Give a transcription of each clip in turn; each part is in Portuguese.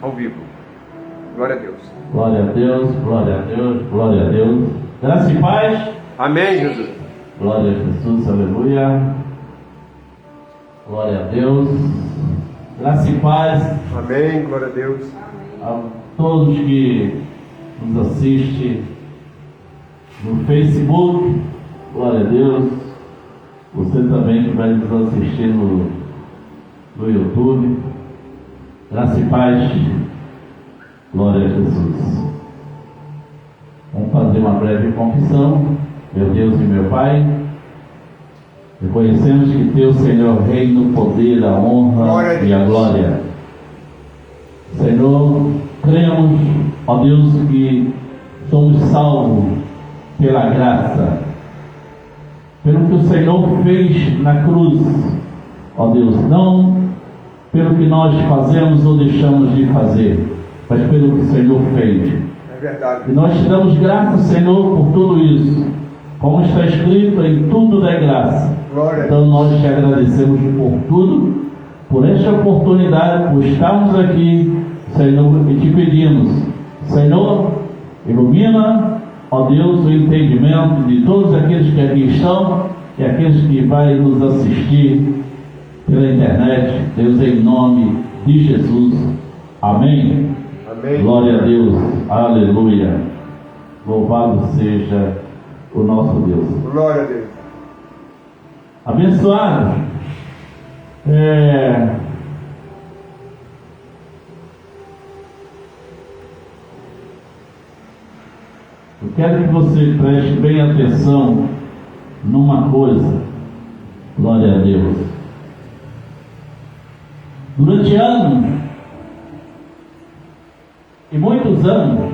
ao vivo. Glória a Deus. Glória a Deus, glória a Deus, glória a Deus. Graça e paz. Amém, Jesus. Glória a Jesus, aleluia. Glória a Deus. Graça e paz. Amém, glória a Deus. A todos que nos assistem no Facebook, glória a Deus. Você também que vai nos assistir no YouTube. Graça e paz. Glória a Jesus. Vamos fazer uma breve confissão. Meu Deus e meu Pai, reconhecemos que Teu, Senhor, reina o poder, a honra e a glória. Senhor, cremos, ó Deus, que somos salvos pela graça, pelo que o Senhor fez na cruz, ó Deus, não pelo que nós fazemos ou deixamos de fazer, mas pelo que o Senhor fez. É verdade. E nós te damos graças, Senhor, por tudo isso. Como está escrito, em tudo dá graça. Glória. Então nós te agradecemos por tudo, por esta oportunidade, por estarmos aqui, Senhor, e te pedimos, Senhor, ilumina, ó Deus, o entendimento de todos aqueles que aqui estão e aqueles que vão nos assistir pela internet. Deus, em nome de Jesus. Amém. Amém. Glória a Deus. Aleluia. Louvado seja o nosso Deus. Glória a Deus. Abençoado. Eu quero que você preste bem atenção numa coisa. Glória a Deus. Durante anos, e muitos anos,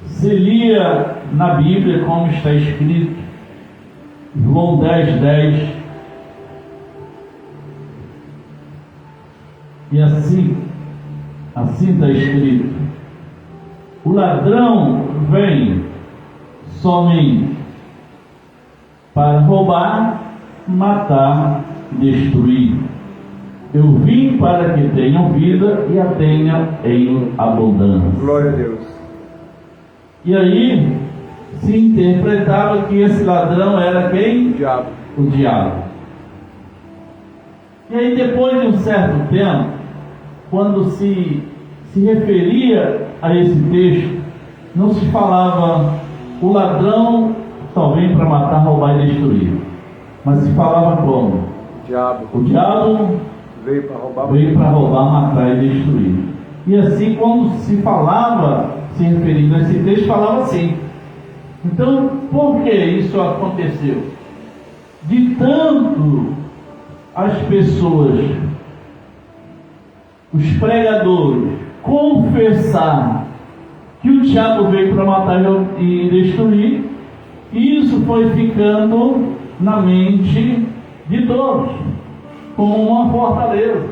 se lia na Bíblia como está escrito, João 10:10, e assim está escrito: o ladrão vem somente para roubar, matar e destruir. Eu vim para que tenham vida e a tenham em abundância. Glória a Deus. E aí se interpretava que esse ladrão era quem? O diabo. O diabo. E aí, depois de um certo tempo, quando se referia a esse texto, não se falava o ladrão só vem para matar, roubar e destruir, mas se falava como? Diabo. O diabo Veio para roubar. veio para roubar, matar e destruir. E assim, quando se falava, se referindo a esse texto, falava assim. Então, por que isso aconteceu? De tanto as pessoas, os pregadores, confessar que o diabo veio para matar e destruir, isso foi ficando na mente de todos, como uma fortaleza.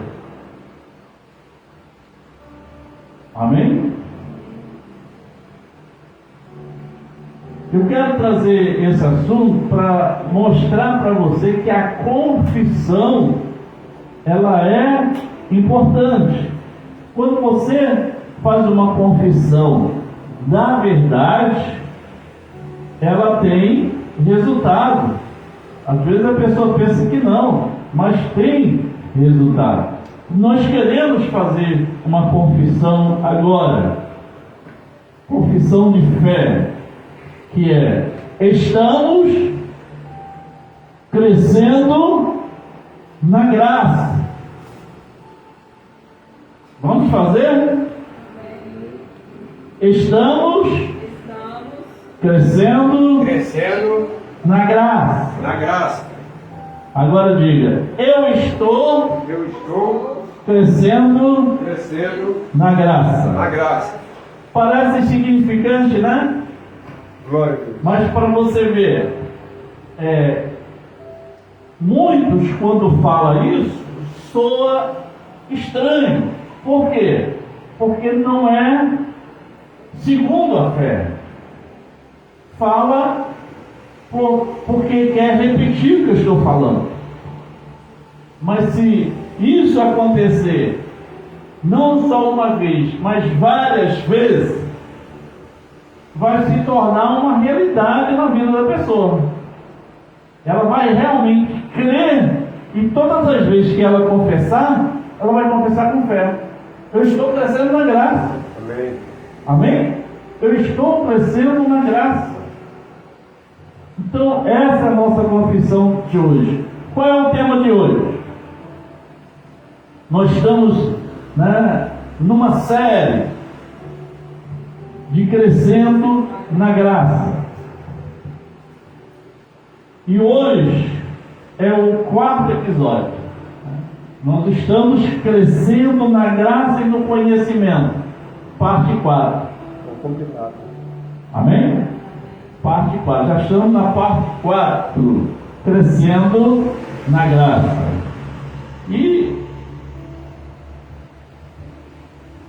Amém? Eu quero trazer esse assunto para mostrar para você que a confissão, ela é importante. Quando você faz uma confissão da verdade, ela tem resultado. Às vezes a pessoa pensa que não, mas tem resultado. Nós queremos fazer uma confissão agora, confissão de fé, que é: estamos crescendo na graça. Vamos fazer? Estamos crescendo na graça. Na graça. Agora diga: eu estou crescendo na graça. Na graça. Parece insignificante, né? Glória a Deus. Mas para você ver, muitos quando falam isso, soa estranho. Por quê? Porque não é segundo a fé. Fala porque quer repetir o que eu estou falando. Mas se isso acontecer não só uma vez, mas várias vezes, vai se tornar uma realidade na vida da pessoa. Ela vai realmente crer, e todas as vezes que ela confessar, ela vai confessar com fé. Eu estou crescendo na graça. Amém. Amém? Eu estou crescendo na graça. Então, essa é a nossa confissão de hoje. Qual é o tema de hoje? Nós estamos, numa série de crescendo na graça. E hoje é o 4º episódio. Nós estamos crescendo na graça e no conhecimento. Parte 4. Complicado. Amém? Parte 4. Já estamos na parte 4. Crescendo na graça. E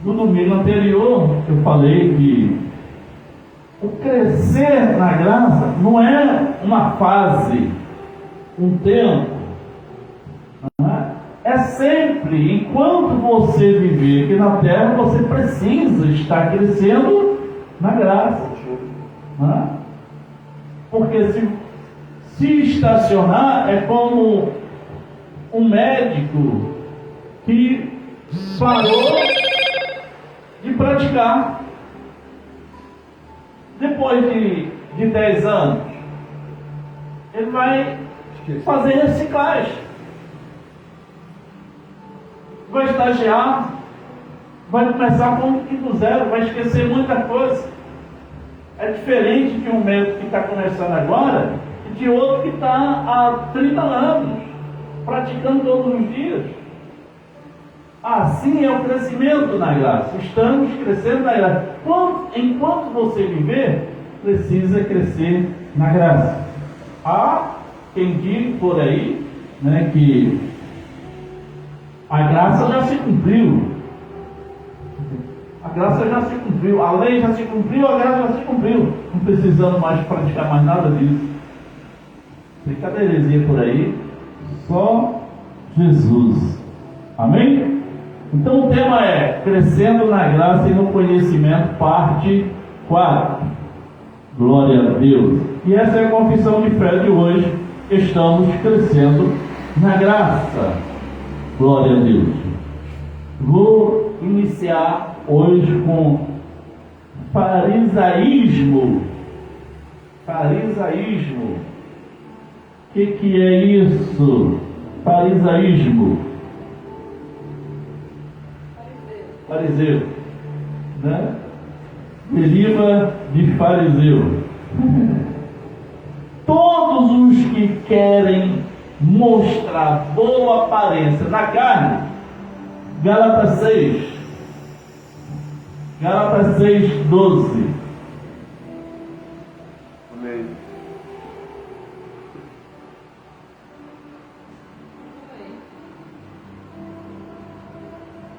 no domingo anterior eu falei que o crescer na graça não é uma fase, um tempo. É sempre, enquanto você viver aqui na terra, você precisa estar crescendo na graça. Porque se estacionar é como um médico que parou de praticar. Depois de 10 anos, ele vai fazer reciclagem, vai estagiar, vai começar do zero, vai esquecer muita coisa. É diferente de um médico que está começando agora e de outro que está há 30 anos, praticando todos os dias. Assim é o crescimento na graça. Estamos crescendo na graça. Enquanto você viver, precisa crescer na graça. Há quem diga por aí, que a graça já se cumpriu. A graça já se cumpriu. A lei já se cumpriu, a graça já se cumpriu. Não precisamos mais praticar mais nada disso. Brincadeirezinha por aí. Só Jesus. Amém? Então o tema é crescendo na graça e no conhecimento, parte 4. Glória a Deus. E essa é a confissão de fé de hoje. Estamos crescendo na graça. Glória a Deus. Vou iniciar hoje com farisaísmo. Farisaísmo. O que é isso? Farisaísmo. Fariseu, Deriva de fariseu. Todos os que querem mostrar boa aparência na carne, Gálatas 6, 12. Amém.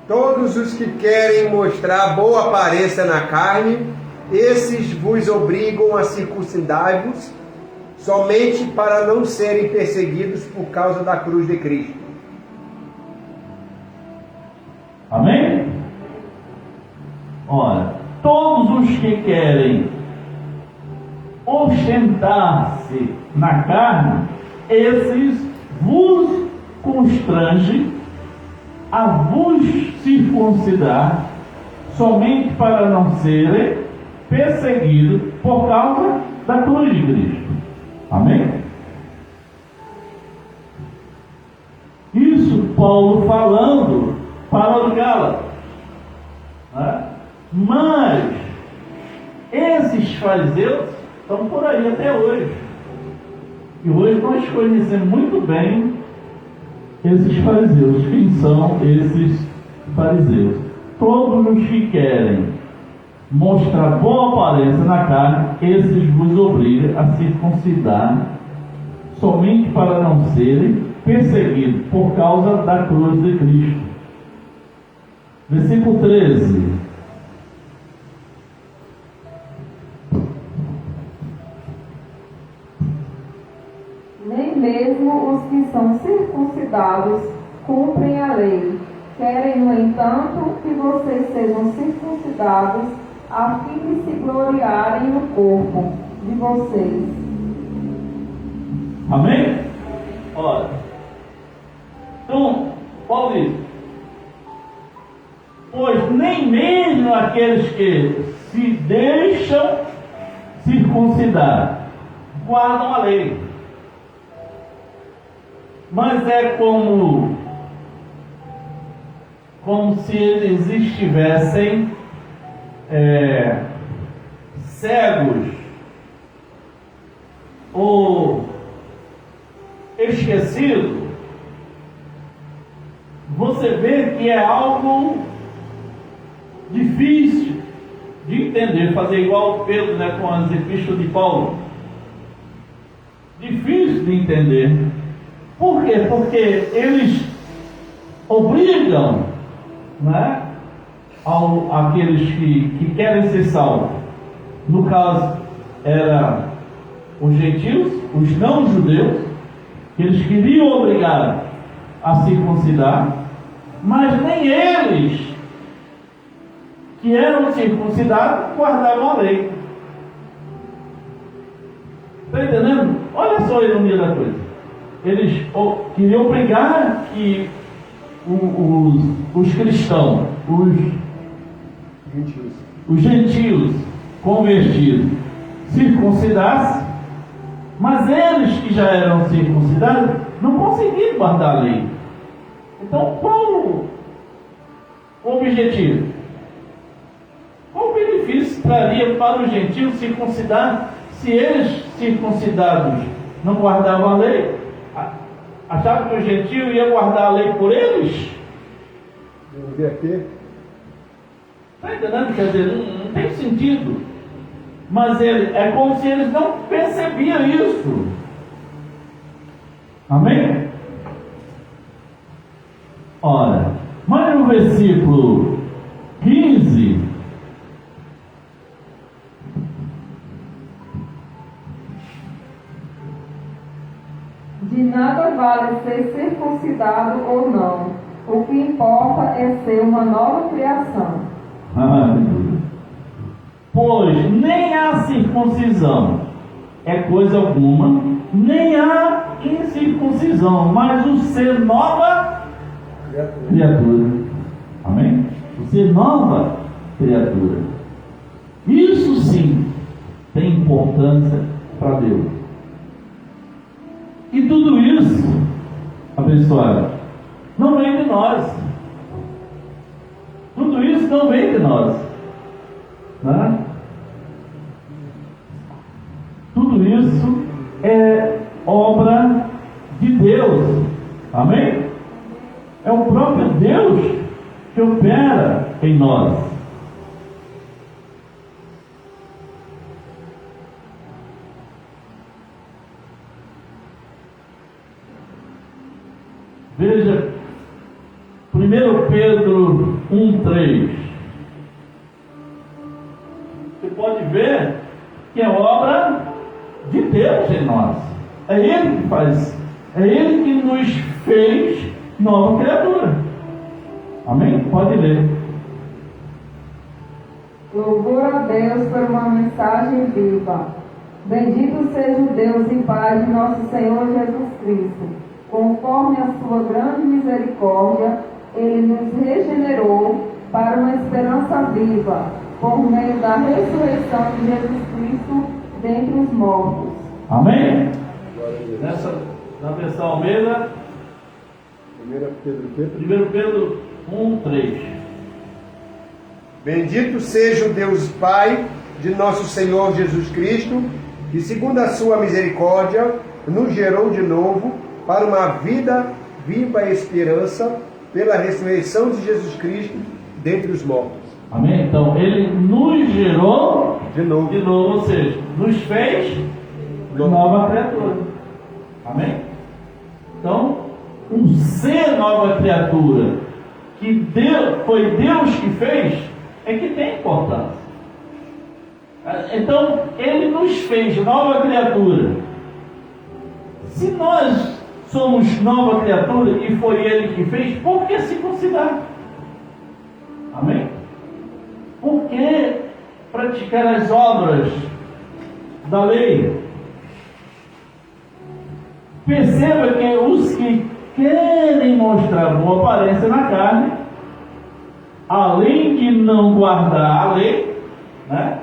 Todos os que querem mostrar boa aparência na carne, esses vos obrigam a circuncidar-vos, somente para não serem perseguidos por causa da cruz de Cristo. Amém? Ora, todos os que querem ostentar-se na carne, esses vos constrangem a vos circuncidar, somente para não serem perseguidos por causa da cruz de Cristo. Amém? Isso Paulo falando para os Gálatas. Mas esses fariseus estão por aí até hoje. E hoje nós conhecemos muito bem esses fariseus. Quem são esses fariseus? Todos os que querem mostrar boa aparência na carne, esses vos obrigam a circuncidar, somente para não serem perseguidos por causa da cruz de Cristo. Versículo 13. Nem mesmo os que são circuncidados cumprem a lei, Querem, no entanto, que vocês sejam circuncidados, a fim de se gloriarem no corpo de vocês. Amém? Olha, então, Paulo diz: pois nem mesmo aqueles que se deixam circuncidar guardam a lei, mas é como se eles estivessem cegos ou esquecidos. Você vê que é algo difícil de entender, fazer igual Pedro, né, com as epístolas de Paulo. Difícil de entender. Por quê? Porque eles obrigam, né, aqueles que querem ser salvos. No caso, eram os gentios, os não-judeus, que eles queriam obrigar a circuncidar, mas nem eles, que eram circuncidados, guardavam a lei. Está entendendo? Olha só a ironia da coisa. Eles queriam obrigar que os cristãos, os gentios convertidos, circuncidassem, mas eles que já eram circuncidados não conseguiram guardar a lei. Então, qual o objetivo? Qual o benefício traria para os gentios circuncidar, se eles circuncidados não guardavam a lei? Achavam que o gentio ia guardar a lei por eles? Inverter. Está entendendo? Quer dizer, não tem sentido. Mas é como se eles não percebiam isso. Amém? Ora, mas no versículo 15, De nada vale ser circuncidado ou não. O que importa é ser uma nova criação. pois nem a circuncisão é coisa alguma, nem a incircuncisão, mas o ser nova criatura. Amém? O ser nova criatura. Isso sim tem importância para Deus. E tudo isso, abençoado, não vem de nós. Tudo isso não vem de nós. Né? Tudo isso é obra de Deus. Amém? É o próprio Deus que opera em nós. Veja, 1 Pedro 1,3. Você pode ver que é obra de Deus em nós. É Ele que faz, é Ele que nos fez nova criatura. Amém? Pode ler. Louvor a Deus por uma mensagem viva. Bendito seja o Deus e Pai de nosso Senhor Jesus Cristo. Conforme a sua grande misericórdia, Ele nos regenerou para uma esperança viva, por meio da ressurreição de Jesus Cristo dentre os mortos. Amém? Na versão Almeida, 1 Pedro 1,3. Bendito seja o Deus Pai de nosso Senhor Jesus Cristo, que segundo a sua misericórdia nos gerou de novo para uma vida viva e esperança pela ressurreição de Jesus Cristo dentre os mortos. Amém? Então, Ele nos gerou De novo. ou seja, nos fez nova criatura. Amém? Então, um ser nova criatura que foi Deus que fez, é que tem importância. Então, Ele nos fez nova criatura. Se nós somos nova criatura e foi Ele que fez, por que circuncidar? Amém? Por que praticar as obras da lei? Perceba que os que querem mostrar boa aparência na carne, além de não guardar a lei, né?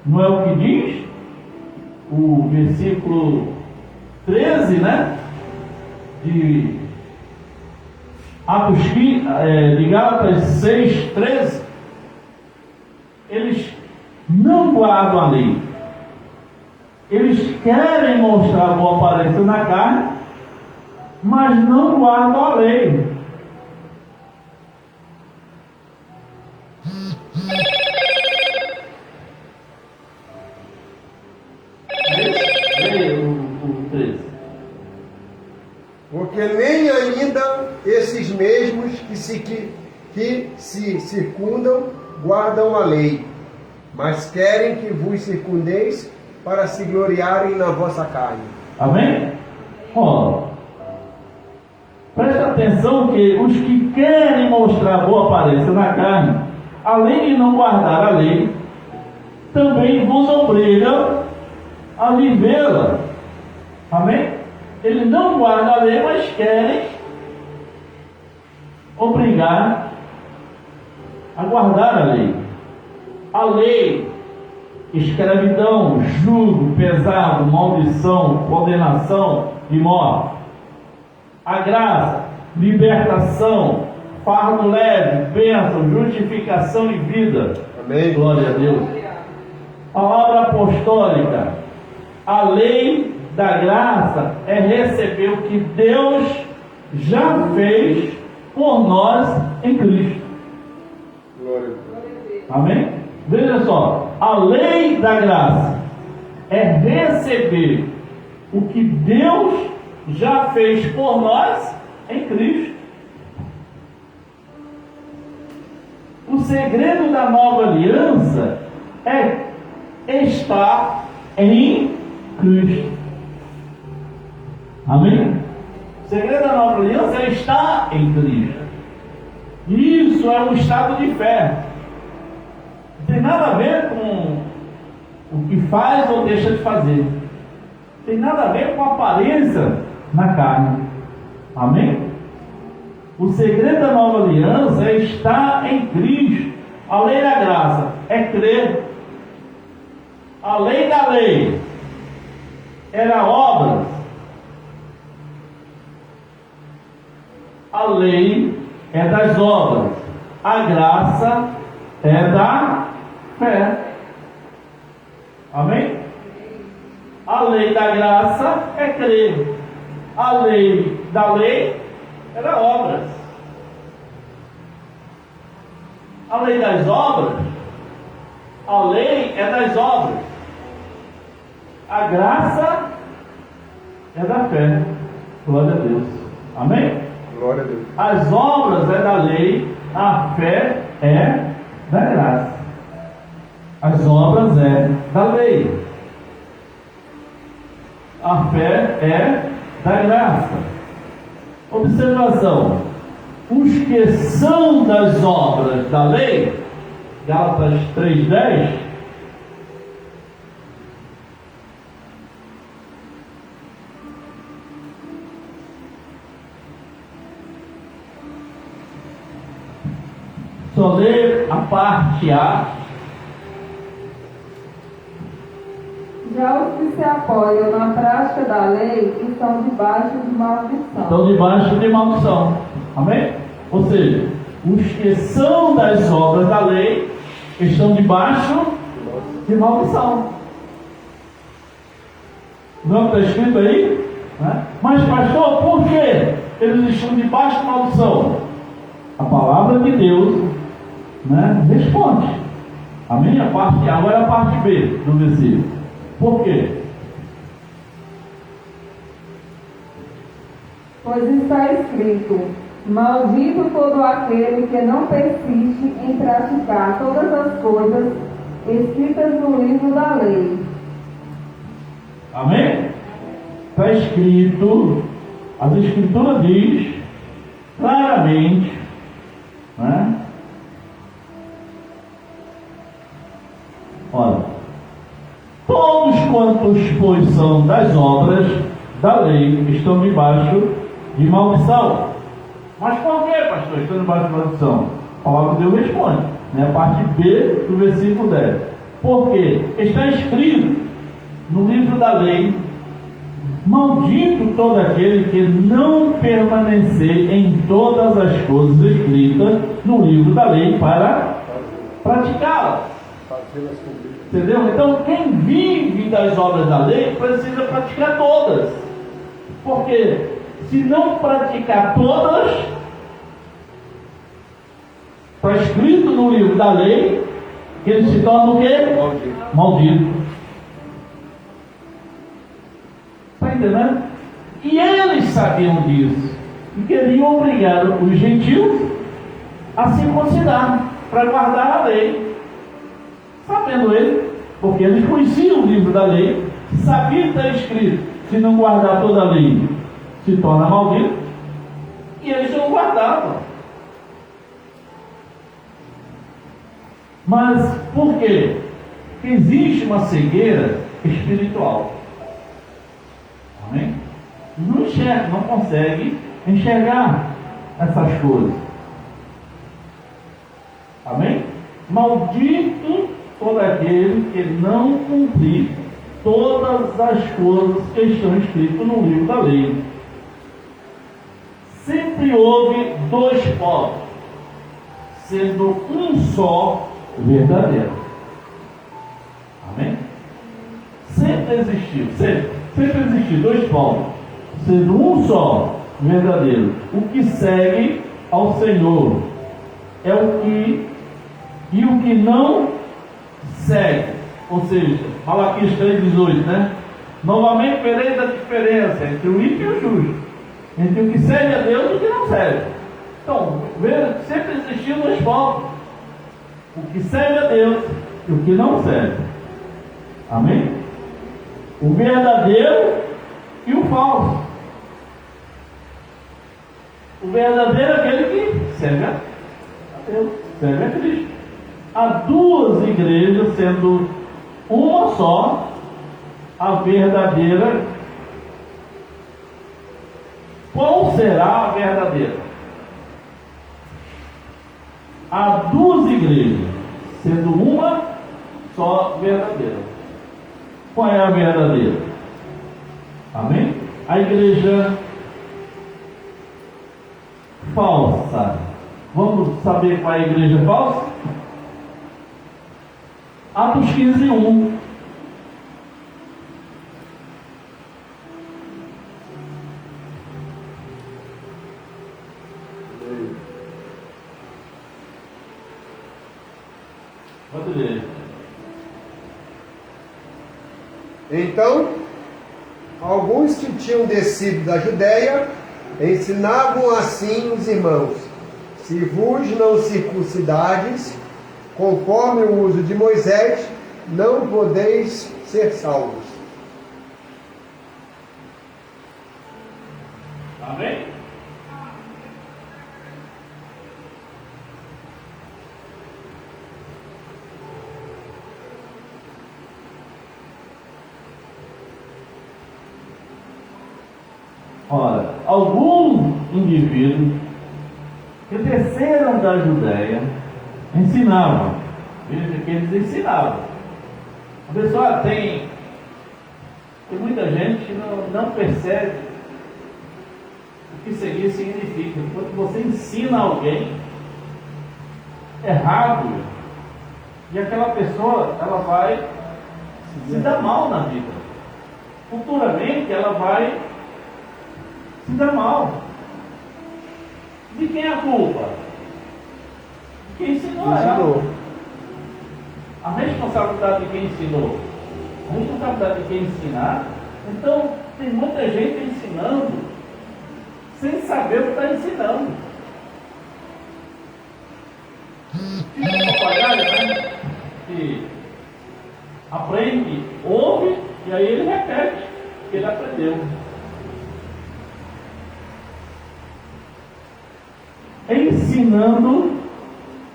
Não é o que diz o versículo 13, né? De Atos de Gálatas 6, 13. Eles não guardam a lei. Eles querem mostrar boa aparência na carne, mas não guardam a lei. Leia o 13. Porque nem ainda esses mesmos que se circundam guardam a lei, mas querem que vos circundeis para se gloriarem na vossa carne. Amém? Ó, presta atenção que os que querem mostrar boa aparência na carne, além de não guardar a lei, também vos obrigam a vivê-la. Amém? Eles não guardam a lei, mas querem obrigar a guardar a lei. A lei, escravidão, jugo pesado, maldição, condenação e morte. A graça, libertação, fardo leve, bênção, justificação e vida. Amém. Glória a Deus. Palavra apostólica. A lei da graça é receber o que Deus já fez por nós em Cristo. Glória a Deus. Amém? Veja só, a lei da graça é receber o que Deus já fez por nós em Cristo. O segredo da nova aliança é estar em Cristo. Amém? O segredo da nova aliança é estar em Cristo. Isso é um estado de fé. Não tem nada a ver com o que faz ou deixa de fazer. Tem nada a ver com a aparência na carne. Amém? O segredo da nova aliança é estar em Cristo. A lei da graça é crer. A lei da lei era obras. A lei é das obras. A graça é da fé. Amém? A lei da graça é crer. A lei da lei era obras. A lei das obras, a lei é das obras. A graça é da fé. Glória a Deus. Amém? Glória a Deus. As obras é da lei, a fé é da graça. As obras é da lei. A fé é da graça. Observação: os que são das obras da lei, Gálatas 3:10, só ler a parte A. Já os que se apoiam na prática da lei estão debaixo de maldição. Estão debaixo de maldição. Amém? Ou seja, os que são das obras da lei estão debaixo de maldição. Não está escrito aí? Né? Mas pastor, por que eles estão debaixo de maldição? A palavra de Deus, né, responde. Amém? A parte A. Agora a parte B do versículo. Por quê? Pois está escrito: maldito todo aquele que não persiste em praticar todas as coisas escritas no livro da lei. Amém? está escrito, as Escrituras diz claramente, né? Olha, todos quantos, pois, são das obras da lei estão debaixo de maldição. Mas por que, pastor, estão debaixo de maldição? A palavra de Deus responde, né? A parte B do versículo 10. Porque está escrito no livro da lei: maldito todo aquele que não permanecer em todas as coisas escritas no livro da lei para praticá-las. Entendeu? Então, quem vive das obras da lei precisa praticar todas. Porque se não praticar todas, está escrito no livro da lei que ele se torna o quê? Maldito. Está entendendo? E eles sabiam disso e queriam obrigar os gentios a circuncidar para guardar a lei. Sabendo ele, porque eles conheciam o livro da lei, sabiam que está escrito: se não guardar toda a lei, se torna maldito, e eles não guardavam. Mas por quê? Porque existe uma cegueira espiritual. Amém? Não enxerga, não consegue enxergar essas coisas. Amém? Maldito todo aquele que não cumprir todas as coisas que estão escritas no livro da lei. Sempre houve dois povos, sendo um só verdadeiro. Amém? Sempre existiu, sempre existiu dois povos, sendo um só verdadeiro. O que segue ao Senhor é o que, e o que não segue, ou seja, Malaquias 3,18, né? Novamente vereis a diferença entre o ímpio e o justo, entre o que segue a Deus e o que não segue. Então, sempre existiu dois povos: o que segue a Deus e o que não segue. Amém? O verdadeiro e o falso. O verdadeiro é aquele que segue a Deus, segue a Cristo. Há duas igrejas, sendo uma só, a verdadeira. Qual será a verdadeira? Há duas igrejas, sendo uma só verdadeira. Qual é a verdadeira? Amém? A igreja falsa. Vamos saber qual é a igreja falsa? Atos 15:1. Pode ler. Então, alguns que tinham descido da Judéia ensinavam assim os irmãos: se vos não circuncidades, conforme o uso de Moisés, não podeis ser salvos. Amém? Ora, alguns indivíduos que desceram da Judéia ensinavam. Veja que eles ensinavam. A pessoa tem muita gente que não percebe o que seguir significa. Quando você ensina alguém errado, e aquela pessoa ela vai se dar mal na vida. Futuramente ela vai se dar mal. De quem é a culpa? De quem ensinou ela. A responsabilidade de quem ensinou, a responsabilidade de quem ensinar. Então, tem muita gente ensinando sem saber o que está ensinando. Tipo um papagaio, né? Que aprende, ouve, e aí ele repete o que ele aprendeu.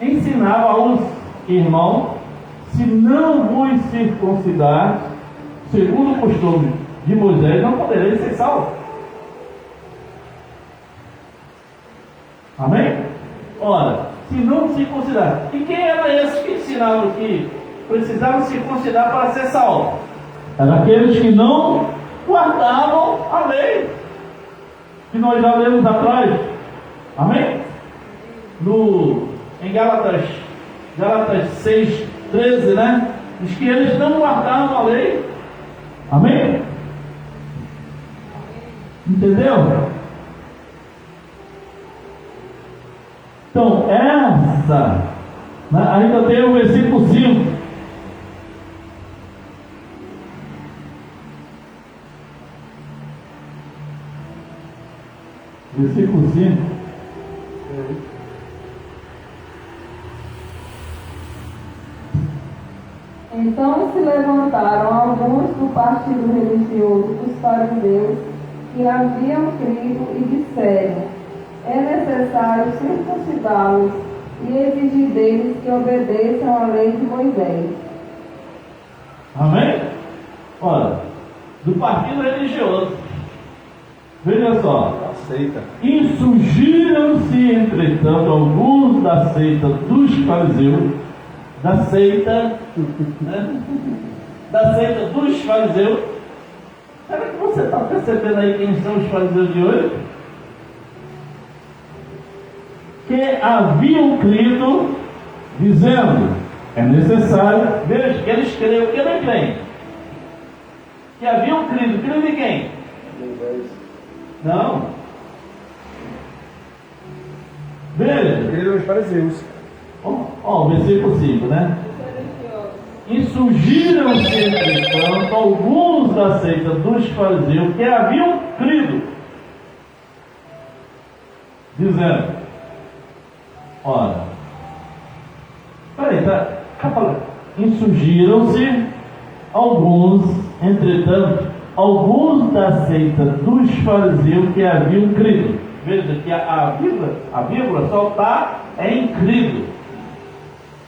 ensinava aos irmãos: se não vos circuncidar, segundo o costume de Moisés, não podereis ser salvos. Amém? Ora, se não circuncidar. E quem era esse que ensinavam que precisavam circuncidar para ser salvo? Eram aqueles que não guardavam a lei, que nós já lemos atrás. Amém? Em Gálatas 6:13, né? Diz que eles não guardavam a lei. Amém? Entendeu? Então, ainda tem o versículo 5. Versículo 5. Então se levantaram alguns do partido religioso dos fariseus que haviam crido e disseram: é necessário circuncidá-los e exigir deles que obedeçam à lei de Moisés. Amém? Ora, do partido religioso. Veja só. Aceita. Insurgiram-se, entretanto, alguns da seita dos fariseus, da seita dos fariseus. Será que você está percebendo aí quem são os fariseus de hoje? Que haviam crido, dizendo: é necessário. Veja, que eles creram, que não creem. Que haviam crido de quem? Não. Veja. Creram os fariseus. Ó, o versículo 5, né? Insurgiram-se, entretanto, alguns da seita dos fariseus que haviam crido, dizendo: ora, peraí, insurgiram-se alguns, entretanto, alguns da seita dos fariseus que haviam crido. Veja que a vírgula só está em crido.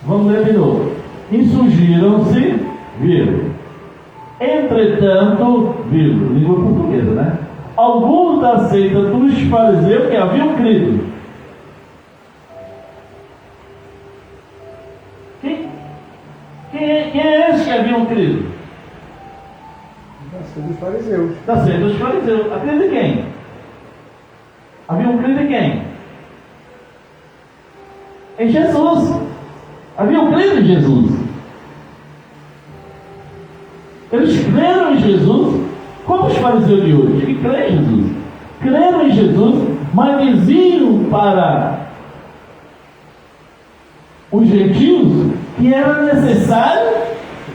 Vamos ler de novo. Insurgiram-se, vírgula. Entretanto, vírgula, língua portuguesa, né? Alguns da seita dos fariseus que haviam crido. Quem é esse que haviam crido? Da seita dos fariseus. Da seita dos fariseus. Acredita em quem? Haviam crido em quem? Em Jesus. Haviam crido em Jesus. Eles creram em Jesus, como os fariseus de hoje, que creem em Jesus. Creram em Jesus, mas diziam para os gentios que era necessário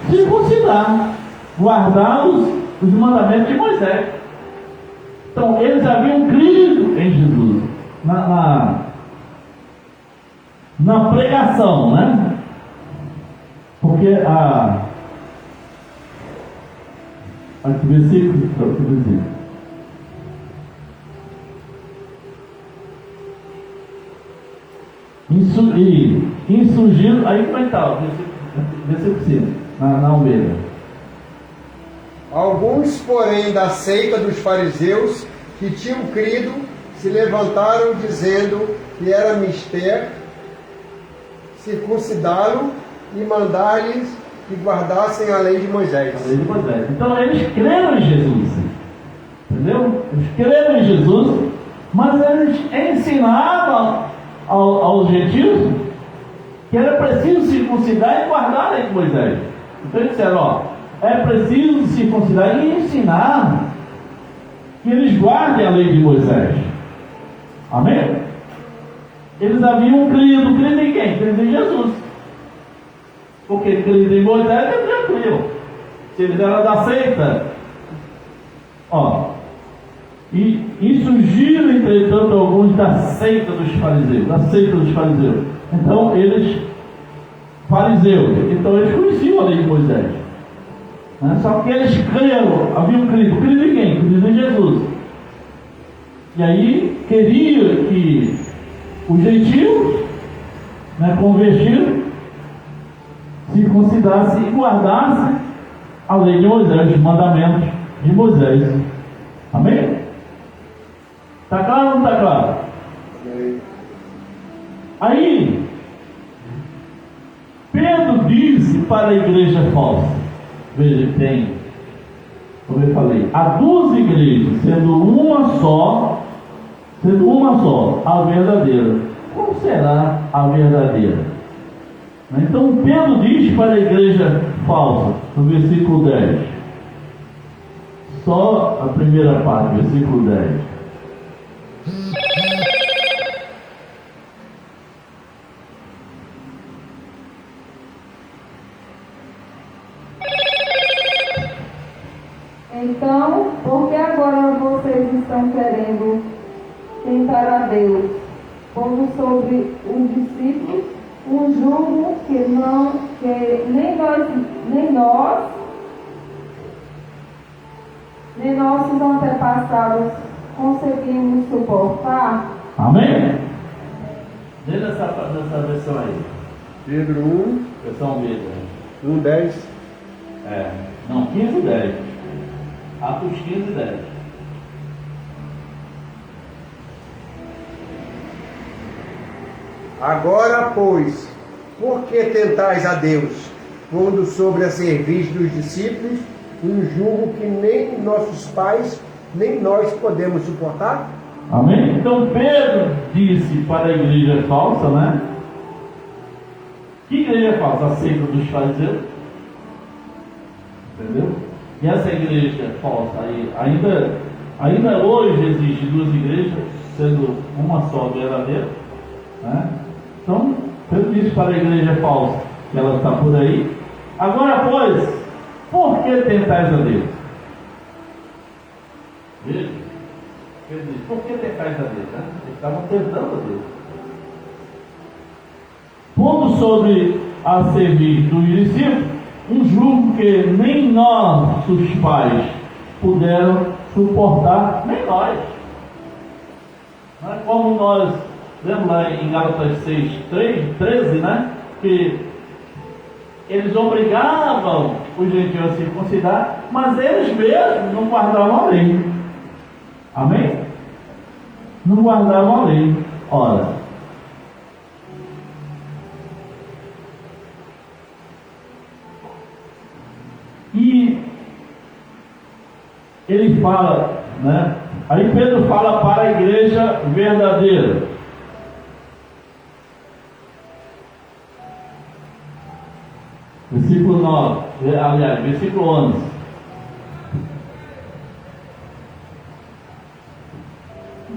circuncidar, guardar os mandamentos de Moisés. Então, eles haviam crido em Jesus, na pregação, né? Porque versículo. Insurgiram, aí como é que está? Versículo 5, na Almeida. Alguns, porém, da seita dos fariseus que tinham crido, se levantaram dizendo que era mister circuncidá-lo e mandar-lhes que guardassem a lei de Moisés. A lei de Moisés. Então eles creram em Jesus. Entendeu? Eles creram em Jesus, mas eles ensinavam aos gentios que era preciso circuncidar e guardar a lei de Moisés. Então eles disseram: ó, é preciso circuncidar e ensinar que eles guardem a lei de Moisés. Amém? Eles haviam crido em quem? Crido em Jesus. Porque crido em Moisés, eles já criam. Se eles eram da seita, ó, e surgiram, entretanto, alguns da seita dos fariseus. Então eles, fariseus, então eles conheciam a lei de Moisés, né? Só que eles haviam crido em quem? Crido em Jesus. E aí queriam que os gentios, né, convertidos, circuncidasse e guardasse a lei de Moisés, os mandamentos de Moisés. Amém? Está claro ou não está claro? Amém. Aí, Pedro disse para a igreja falsa, veja, tem, como eu falei, há duas igrejas, sendo uma só, a verdadeira. Qual será a verdadeira? Então Pedro diz para a igreja falsa, no versículo 10, só a primeira parte, versículo 10. Então, por que agora vocês estão querendo tentar a Deus, pondo sobre os discípulos um jugo que nem nossos antepassados conseguimos suportar? Amém? Lê nessa versão aí. Pedro 1, Versão B. 1, 10. Não, 15 e 10. Atos 15 e 10. Agora, pois, por que tentais a Deus, pondo sobre a cerviz dos discípulos um jugo que nem nossos pais, nem nós podemos suportar? Amém? Então Pedro disse para a igreja falsa, né? Que igreja falsa? A seita dos fariseus. Entendeu? E essa igreja falsa aí, ainda hoje existem duas igrejas, sendo uma só verdadeira, né? Então, Pedro disse para a igreja falsa que ela está por aí. Agora, pois, por que tentais a Deus? Veja, Pedro disse, por que tentais a Deus? Né? Eles estavam tentando a Deus. Pondo sobre a cerviz dos discípulos um jugo que nem nossos pais puderam suportar, nem nós. Não é como nós, lembra lá em Gálatas 6:13, né? Que eles obrigavam os gentios a circuncidar, mas eles mesmos não guardavam a lei. Amém? Não guardavam a lei. Ora, e ele fala, né? Aí Pedro fala para a igreja verdadeira. Versículo 9, aliás, versículo 11.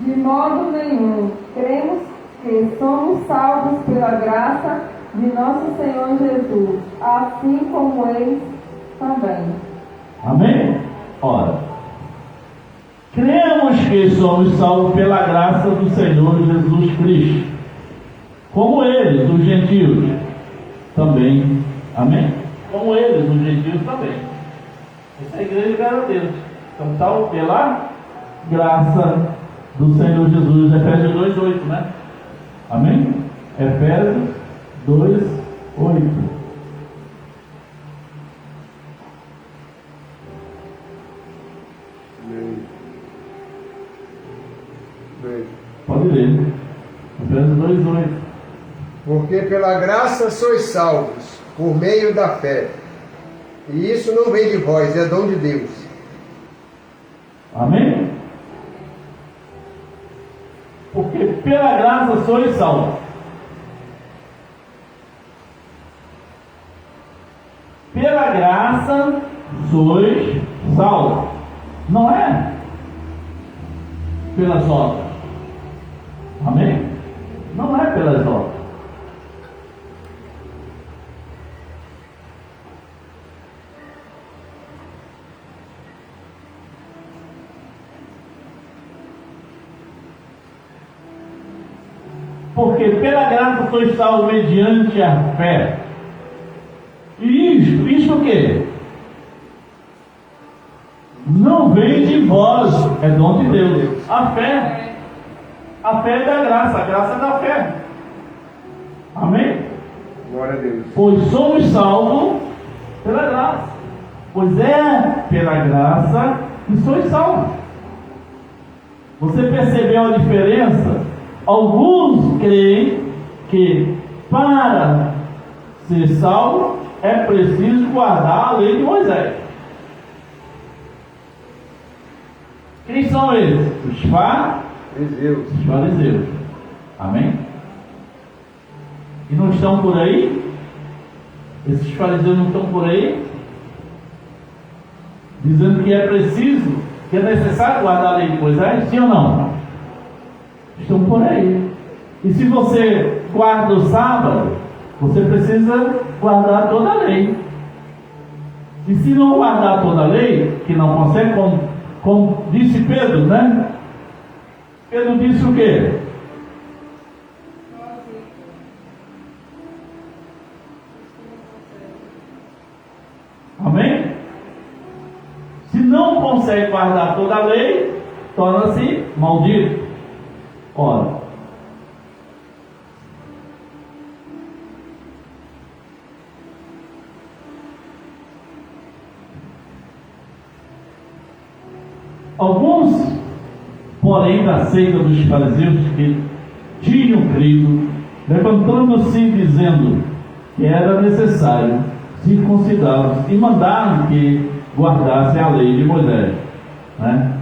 De modo nenhum, cremos que somos salvos pela graça de nosso Senhor Jesus, assim como eles também. Amém? Ora, cremos que somos salvos pela graça do Senhor Jesus Cristo, como eles, os gentios, também. Amém? Como eles, os gentios, também. Essa é a igreja verdadeira. Então, salvo pela graça do Senhor Jesus. Efésios 2:8, né? Amém? Efésios 2:8. Pode ler. Efésios 2:8. Porque pela graça sois salvos, por meio da fé. E isso não vem de vós, é dom de Deus. Amém? Porque pela graça sois salvos. Pela graça sois salvos. Não é pelas obras. Amém? Não é pelas obras. Porque pela graça sois salvos mediante a fé. E isto o quê? Não vem de vós, é dom de Deus. A fé A fé é da graça, a graça é da fé. Amém? Glória a Deus. Pois somos salvos pela graça. Pois é pela graça que sois salvos. Você percebeu a diferença? Alguns creem que para ser salvo é preciso guardar a lei de Moisés. Quem são eles? Os fariseus. Amém? E não estão por aí? Esses fariseus não estão por aí? Dizendo que é preciso, que é necessário guardar a lei de Moisés? Sim ou não? Estão por aí. E se você guarda o sábado, você precisa guardar toda a lei. E se não guardar toda a lei, que não consegue, como disse Pedro, né? Pedro disse o quê? Amém? Se não consegue guardar toda a lei, torna-se maldito. Ora, alguns, porém, da seita dos fariseus que tinham crido, levantando-se e dizendo que era necessário circuncidá-los, e mandaram que guardassem a lei de Moisés, né?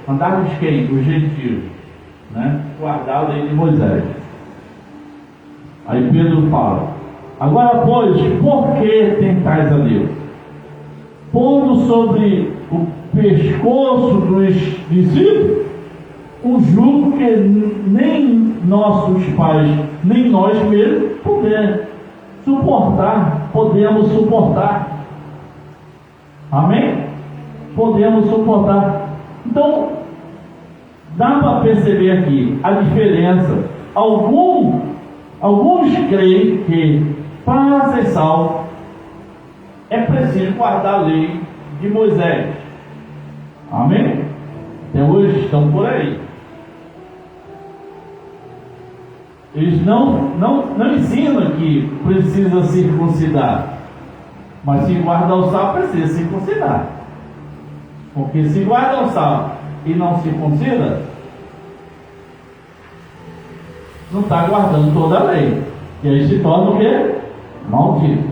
Mandar-lhes quem? Os gentios, né? Guardar a lei de Moisés. Aí Pedro fala: agora, pois, por que tentais a Deus? Pondo sobre o pescoço dos discípulos um jugo que nem nossos pais, nem nós mesmos podemos suportar. Amém? Podemos suportar. Então, dá para perceber aqui a diferença. Alguns creem que para ser salvo é preciso guardar a lei de Moisés. Amém? Até hoje estão por aí. Eles não ensinam que precisa circuncidar, mas se guarda o sábado precisa circuncidar. Porque se guarda o sábado e não circuncida, não está guardando toda a lei. E aí se torna o quê? Maldito.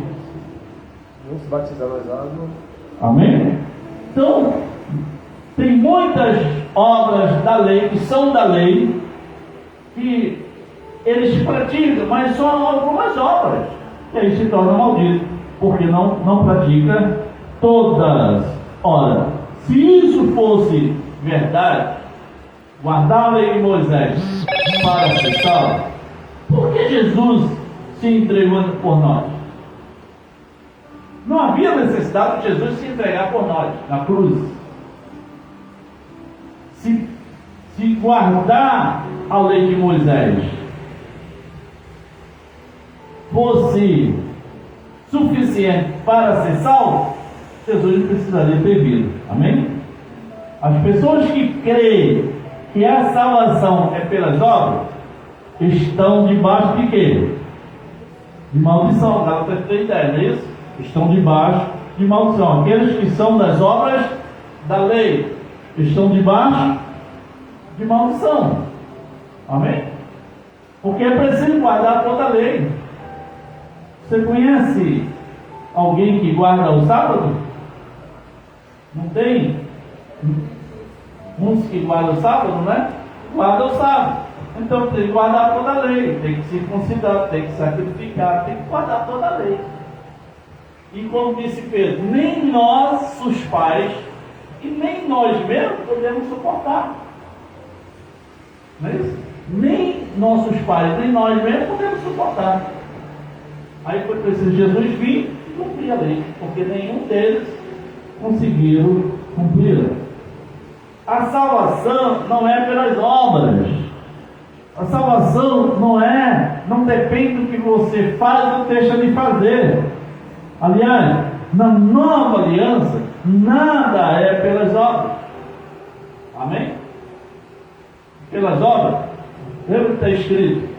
Não se batizar nas águas. Amém? Então, tem muitas obras da lei, que são da lei, que eles praticam, mas só algumas obras. E aí se torna maldito, porque não pratica todas. Ora, se isso fosse verdade, guardar a lei de Moisés para ser salvo, por que Jesus se entregou por nós? Não havia necessidade de Jesus se entregar por nós na cruz. Se guardar a lei de Moisés fosse suficiente para ser salvo, Jesus não precisaria ter vindo. Amém? As pessoas que creem que a salvação é pelas obras estão debaixo de quê? De maldição. Gálatas 3:10, não é isso? Estão debaixo de maldição. Aqueles que são das obras da lei estão debaixo de maldição. Amém? Porque é preciso guardar toda a lei. Você conhece alguém que guarda o sábado? Não tem? Uns que guardam o sábado, né? Guardam o sábado. Então tem que guardar toda a lei. Tem que circuncidar, tem que sacrificar, tem que guardar toda a lei. E como disse Pedro, nem nós, os pais, e nem nós mesmos podemos suportar. Não é isso? Nem nossos pais, nem nós mesmos podemos suportar. Aí foi preciso Jesus vir e cumprir a lei, porque nenhum deles conseguiram cumprir. A salvação não é pelas obras. A salvação não depende do que você faz ou deixa de fazer. Aliás, na nova aliança, nada é pelas obras. Amém? Pelas obras. Lembra que está escrito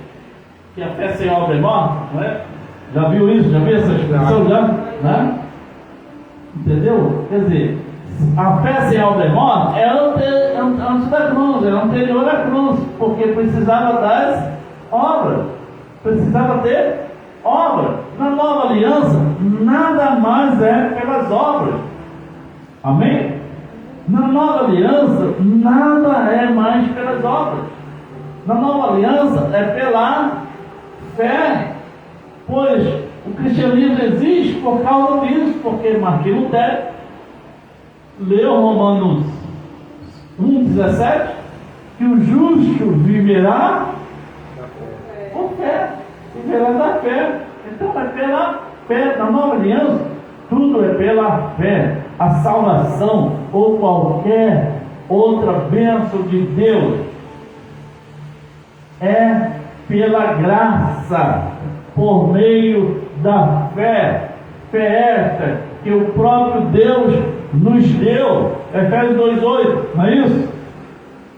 que a fé sem obra é morta, não é? Já viu isso? Já viu essa expressão? Já? Né? Entendeu? Quer dizer, a fé sem obra é morta é antes da cruz, é anterior à cruz, porque precisava das obras, precisava ter obra. Na nova aliança, nada mais é pelas obras. Amém? Na nova aliança, nada é mais pelas obras. Na nova aliança é pela fé, pois o cristianismo existe por causa disso, porque Martim Lutero leu Romanos 1,17, que o justo viverá por fé, viverá da fé. Então é pela fé. Na nova aliança, tudo é pela fé. A salvação ou qualquer outra bênção de Deus é pela graça, por meio da fé. Fé esta que o próprio Deus nos deu. Efésios 2,8, não é isso?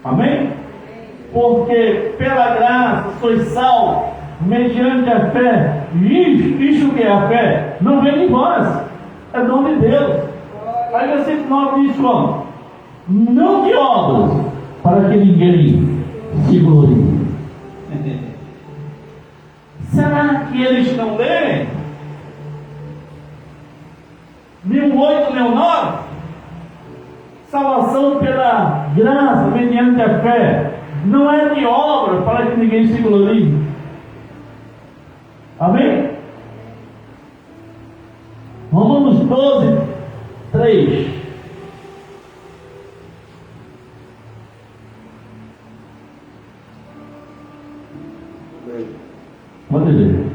Amém? Porque pela graça sois salvos mediante a fé. Isto que é a fé não vem de vós, é dom de Deus. Aí versículo 9 diz como? Não de obras, para que ninguém se glorie. Será que eles não leem? 1.8, 1.9? Salvação pela graça, mediante a fé. Não é de obra para que ninguém se glorie. Amém? Romanos 12, 3. Pode ler.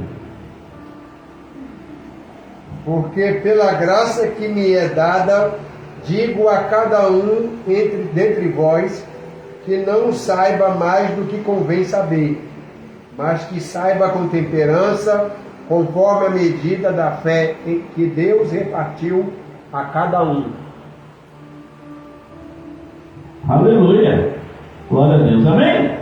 Porque pela graça que me é dada, digo a cada um dentre vós, que não saiba mais do que convém saber, mas que saiba com temperança, conforme a medida da fé que Deus repartiu a cada um. Aleluia! Glória a Deus. Amém?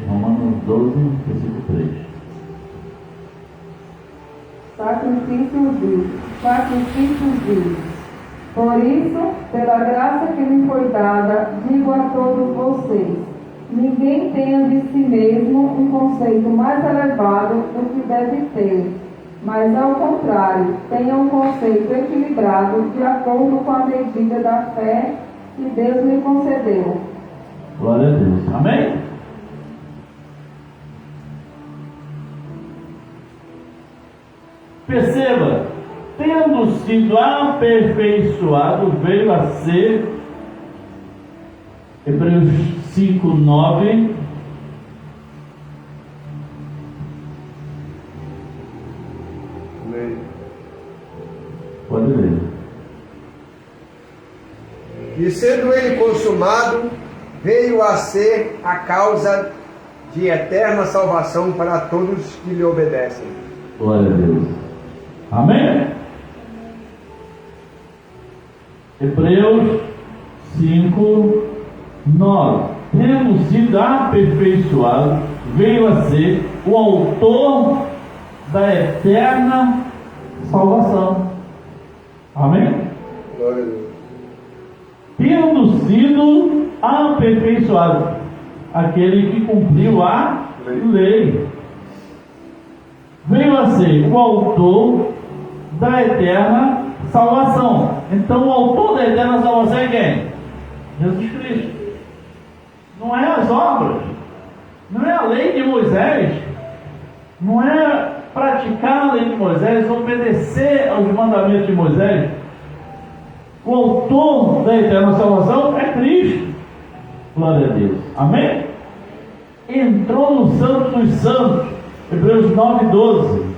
Romanos 12, versículo 3. Sacrifícios vivos. Por isso, pela graça que me foi dada, digo a todos vocês: ninguém tenha de si mesmo um conceito mais elevado do que deve ter, mas ao contrário, tenha um conceito equilibrado de acordo com a medida da fé que Deus lhe concedeu. Glória a Deus. Amém? Perceba, tendo sido aperfeiçoado, veio a ser, Hebreus 5, 9. Pode ler. E sendo ele consumado, veio a ser a causa de eterna salvação para todos que lhe obedecem. Glória a Deus. Amém? Hebreus 5, 9. Tendo sido aperfeiçoado, veio a ser o autor da eterna salvação. Amém? Glória a Deus. Tendo sido aperfeiçoado, aquele que cumpriu a lei, veio a ser o autor da eterna salvação. Então o autor da eterna salvação é quem? Jesus Cristo. Não é as obras, não é a lei de Moisés, não é praticar a lei de Moisés, obedecer aos mandamentos de Moisés. O autor da eterna salvação é Cristo. Glória a Deus. Amém? Entrou no Santo dos Santos. Hebreus 9, 12.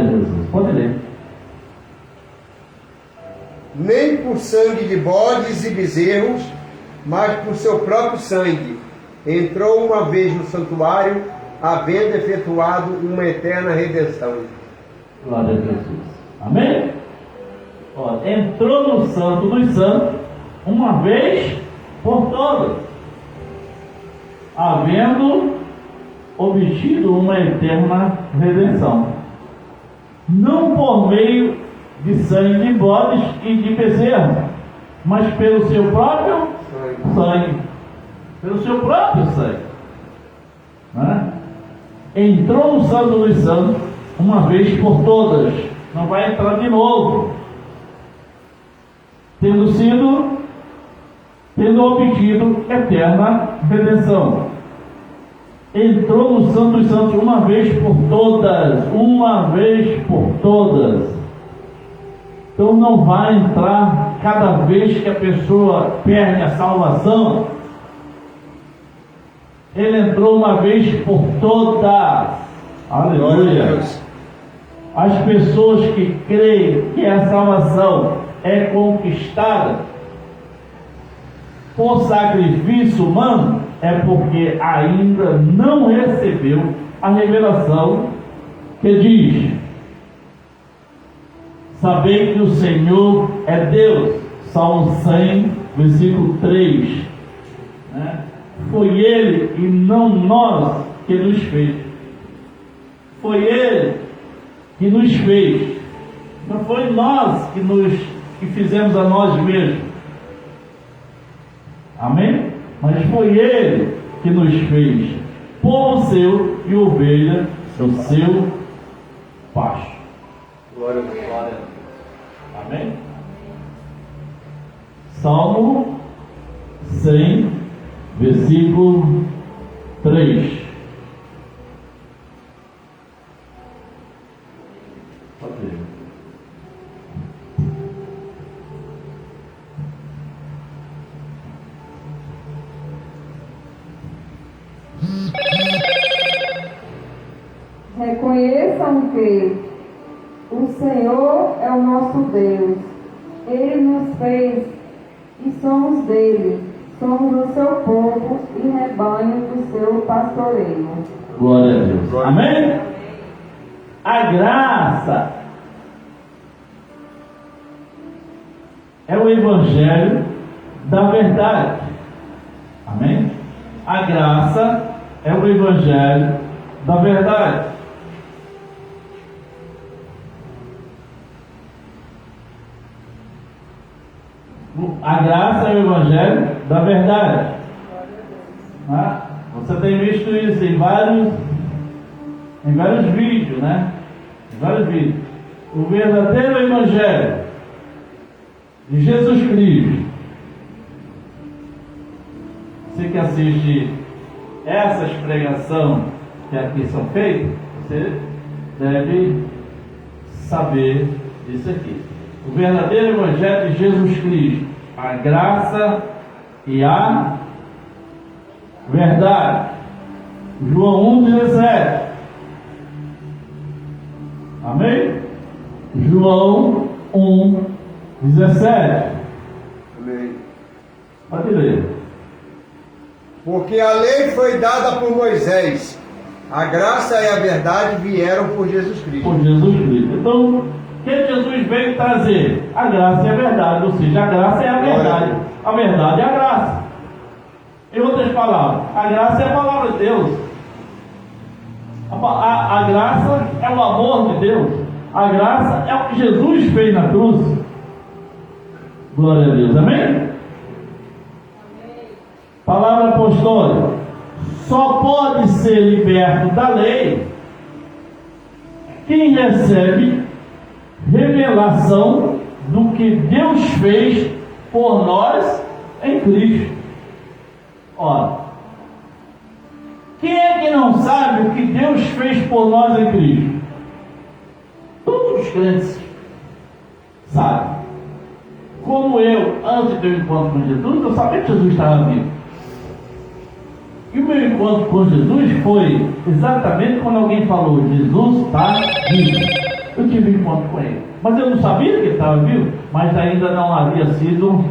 Glória a Jesus. Pode ler. Nem por sangue de bodes e bezerros, mas por seu próprio sangue, entrou uma vez no santuário, havendo efetuado uma eterna redenção. Glória a Jesus. Amém? Ó, entrou no Santo dos Santos uma vez por todas, havendo obtido uma eterna redenção, não por meio de sangue de bodes e de bezerro, mas pelo seu próprio sangue. Pelo seu próprio sangue. Né? Entrou no Santo dos Santos uma vez por todas, não vai entrar de novo, tendo obtido eterna redenção. Entrou no Santo dos Santos uma vez por todas. Então não vai entrar cada vez que a pessoa perde a salvação. Ele entrou uma vez por todas. Aleluia. As pessoas que creem que a salvação é conquistada por sacrifício humano, é porque ainda não recebeu a revelação que diz: sabei que o Senhor é Deus. Salmo 100, versículo 3. Né? Foi Ele e não nós que nos fez. Foi Ele que nos fez. Não foi nós que fizemos a nós mesmos. Amém? Mas foi Ele que nos fez povo seu e ovelha do seu pasto. Glória a Deus. Amém? Salmo 100, versículo 3. Pode ler. Reconheçam que o Senhor é o nosso Deus. Ele nos fez e somos dele. Somos o seu povo e rebanho do seu pastoreio. Glória a Deus. Amém? A graça é o evangelho da verdade. Amém? A graça é o evangelho da verdade. A graça é o evangelho da verdade. Você tem visto isso em vários vídeos, né? Em vários vídeos. O verdadeiro evangelho de Jesus Cristo. Você que assiste essas pregações que aqui são feitas, você deve saber disso aqui. O verdadeiro evangelho de Jesus Cristo, a graça e a verdade. João 1,17. Amém? João 1,17. Amém. Pode ler. Porque a lei foi dada por Moisés, a graça e a verdade vieram por Jesus Cristo. Por Jesus Cristo. Então, o que Jesus veio trazer? A graça e a verdade. Ou seja, a graça é a verdade. A verdade é a graça. Em outras palavras, a graça é a palavra de Deus. A graça é o amor de Deus. A graça é o que Jesus fez na cruz. Glória a Deus. Amém? Palavra apostólica. Só pode ser liberto da lei quem recebe revelação do que Deus fez por nós em Cristo. Ora, quem é que não sabe o que Deus fez por nós em Cristo? Todos os crentes sabem. Como eu, antes do meu encontro com Jesus, eu sabia que Jesus estava vivo. E o meu encontro com Jesus foi exatamente quando alguém falou: Jesus está vivo. eu tive encontro com ele. Mas eu não sabia que ele estava vivo, mas ainda não havia sido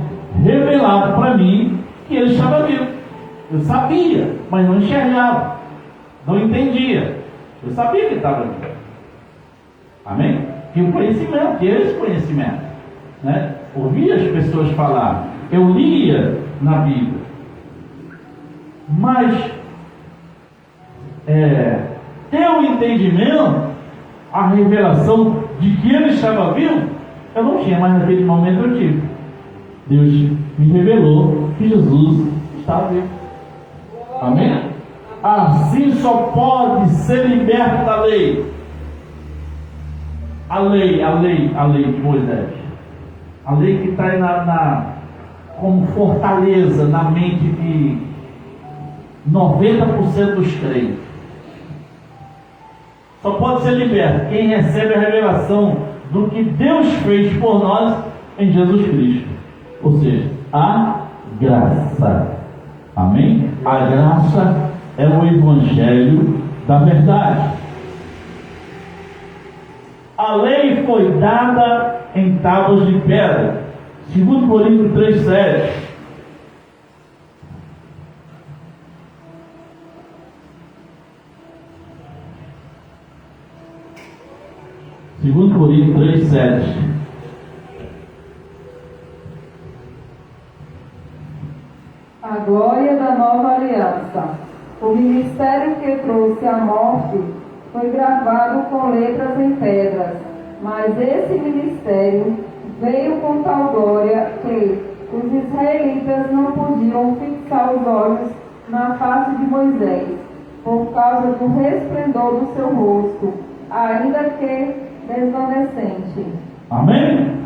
revelado para mim que ele estava vivo. Eu sabia, mas não enxergava, não entendia. Eu sabia que ele estava vivo. Amém? Tinha um conhecimento, tinha esse conhecimento, né? Ouvia as pessoas falar, eu lia na Bíblia, mas ter o entendimento, a revelação de que ele estava vivo, eu não tinha, mas naquele momento eu tive. Deus me revelou que Jesus estava vivo. Amém? Assim só pode ser liberto da lei. A lei de Moisés. A lei que está como fortaleza na mente de 90% dos crentes. Só pode ser liberto quem recebe a revelação do que Deus fez por nós em Jesus Cristo. Ou seja, a graça. Amém? A graça é o evangelho da verdade. A lei foi dada em tábuas de pedra. 2 Coríntios 3:7. Segundo Coríntios 3:7. A glória da nova aliança. O ministério que trouxe a morte foi gravado com letras em pedras, mas esse ministério veio com tal glória que os israelitas não podiam fixar os olhos na face de Moisés, por causa do resplendor do seu rosto, ainda que desvanecente. Amém?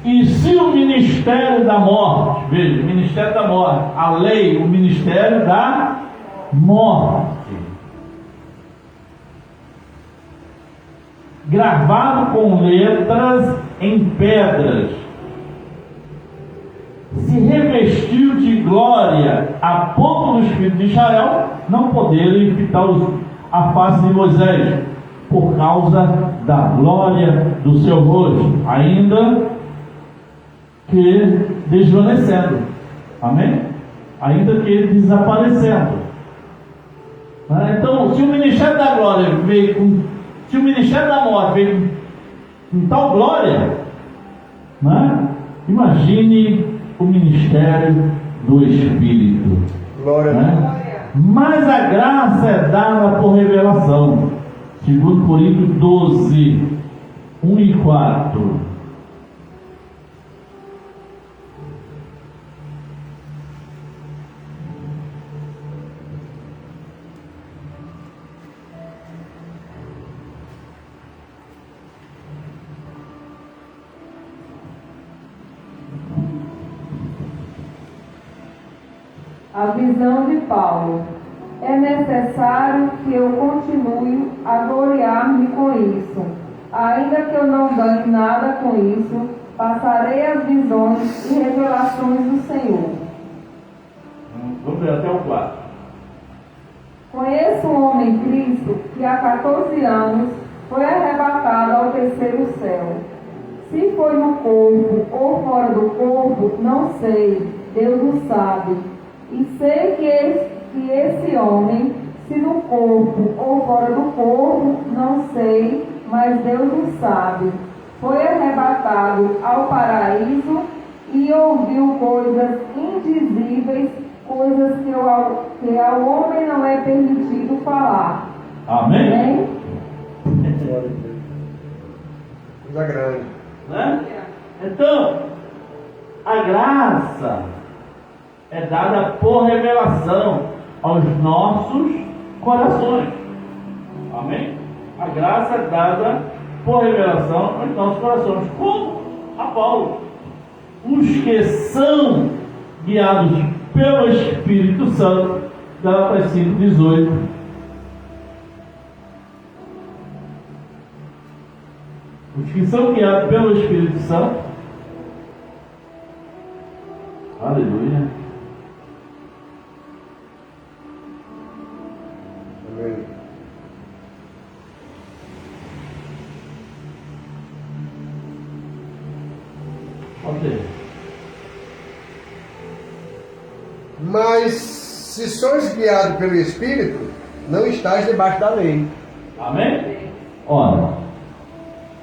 E se o ministério da morte, veja, o ministério da morte, a lei, o ministério da morte, gravado com letras em pedras, se revestiu de glória a ponto do Espírito de Israel não poderem fitar a face de Moisés, por causa da glória do seu rosto, ainda que desvanecendo. Amém? Ainda que desaparecendo. Então, se o ministério da glória veio com, se o ministério da morte veio com tal glória, imagine o ministério do Espírito. Glória a Deus. Mas a graça é dada por revelação. 2 Coríntios 12, 1 e 4. A visão de Paulo. É necessário que eu continue a gloriar-me com isso. Ainda que eu não ganhe nada com isso, passarei as visões e revelações do Senhor. Vamos ver até o 4. Conheço um homem Cristo que há 14 anos foi arrebatado ao terceiro céu. Se foi no corpo ou fora do corpo, não sei, Deus o sabe. E sei que esse homem, se no corpo ou fora do corpo, não sei, mas Deus o sabe, foi arrebatado ao paraíso e ouviu coisas indizíveis, coisas que ao homem não é permitido falar. Amém? Amém? Glória a Deus. Coisa grande. Então, a graça é dada por revelação aos nossos corações. Amém? A graça é dada por revelação aos nossos corações. Como a Paulo. Os que são guiados pelo Espírito Santo. Gálatas 5:18. Os que são guiados pelo Espírito Santo. Aleluia. Amém. Pode ser. Mas se sois guiados pelo Espírito, não estáis debaixo da lei. Amém? Ora,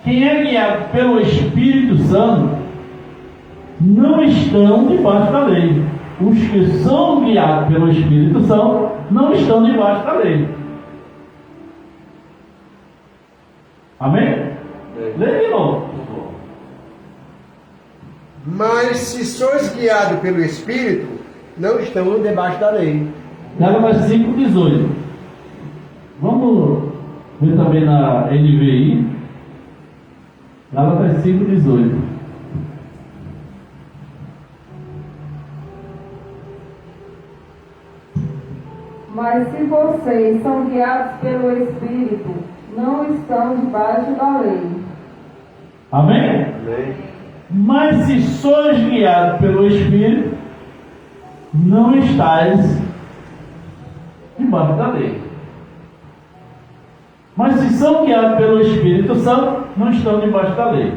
quem é guiado pelo Espírito Santo não estão debaixo da lei. Os que são guiados pelo Espírito Santo não estão debaixo da lei. Amém? Lê de novo. Mas se sois guiados pelo Espírito, não estão debaixo da lei. Gálatas 5:18. Vamos ver também na NVI. Gálatas 5:18. Mas se vocês são guiados pelo Espírito, não estão debaixo da lei. Amém? Mas se sois guiados pelo Espírito, não estáis debaixo da lei. Mas se são guiados pelo Espírito Santo, não estão debaixo da lei.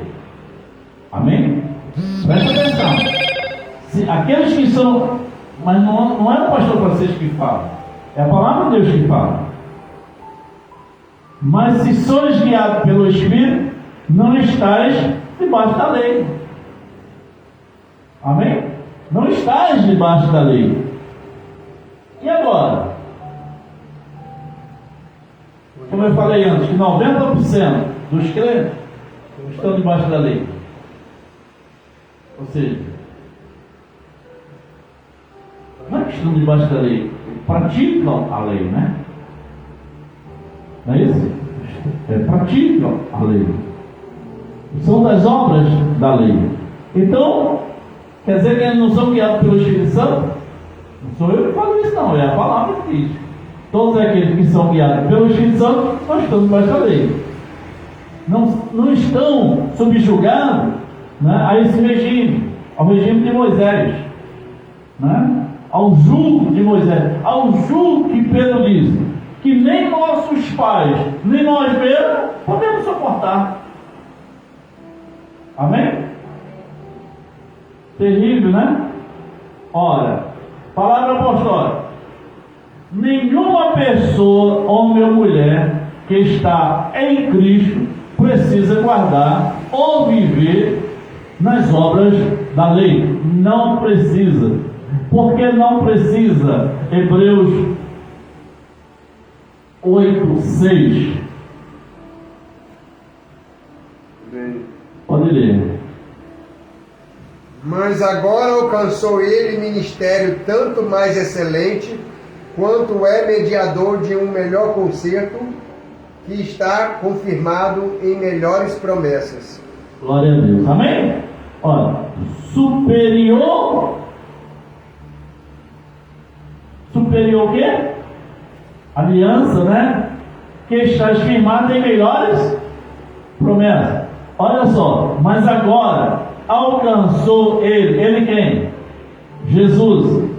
Amém? Presta atenção. Se aqueles que são, mas não é o pastor Francisco que fala, é a palavra de Deus que fala. Mas se sois guiados pelo Espírito, não estáis debaixo da lei. Amém? Não estáis debaixo da lei. E agora? Como eu falei antes, que 90% dos crentes estão debaixo da lei. Ou seja, não é que estão debaixo da lei, praticam a lei, né? Não é isso? Praticam a lei. São das obras da lei. Então, quer dizer que eles não são guiados pelo Espírito Santo? Não sou eu que falo isso, não. É a palavra que diz. Todos aqueles que são guiados pelo Espírito Santo não estão debaixo da lei. Não estão subjugados, né, a esse regime, ao regime de Moisés, né, ao jugo de Moisés, ao jugo que Pedro diz que nem nossos pais, nem nós mesmos podemos suportar. Amém? Terrível, né? Ora, palavra apostólica: nenhuma pessoa, homem ou mulher, que está em Cristo precisa guardar ou viver nas obras da lei. Não precisa. Por que não precisa? Hebreus 8:6. Pode ler. Mas agora alcançou ele ministério tanto mais excelente, quanto é mediador de um melhor concerto, que está confirmado em melhores promessas. Glória a Deus. Amém? Olha, superior o quê? Aliança, né? Que está firmada em melhores promessas. Olha só, mas agora alcançou ele quem? Jesus.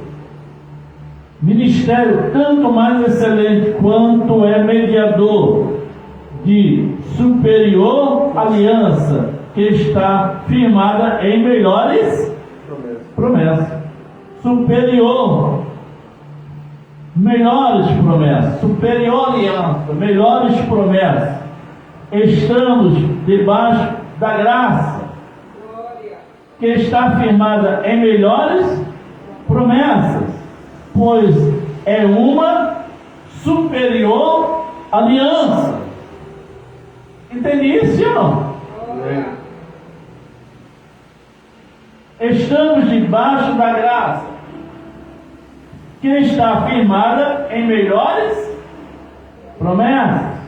Ministério tanto mais excelente quanto é mediador de superior aliança, que está firmada em melhores promessas. Superior, melhores promessas, superior aliança, melhores promessas. Estamos debaixo da graça, que está firmada em melhores promessas, pois é uma superior aliança. Entende isso ou não? Estamos debaixo da graça, que está firmada em melhores promessas,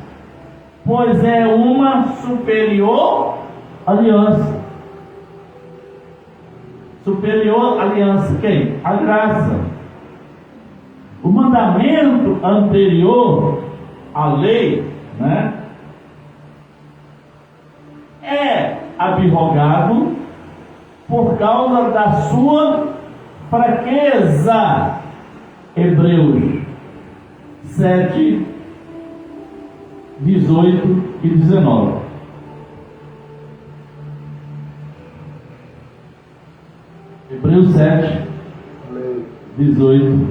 pois é uma superior aliança. Superior aliança quem? A graça. O mandamento anterior à lei, né, é abrogado por causa da sua fraqueza. Hebreus 7, 18 e 19. Hebreus 7, 18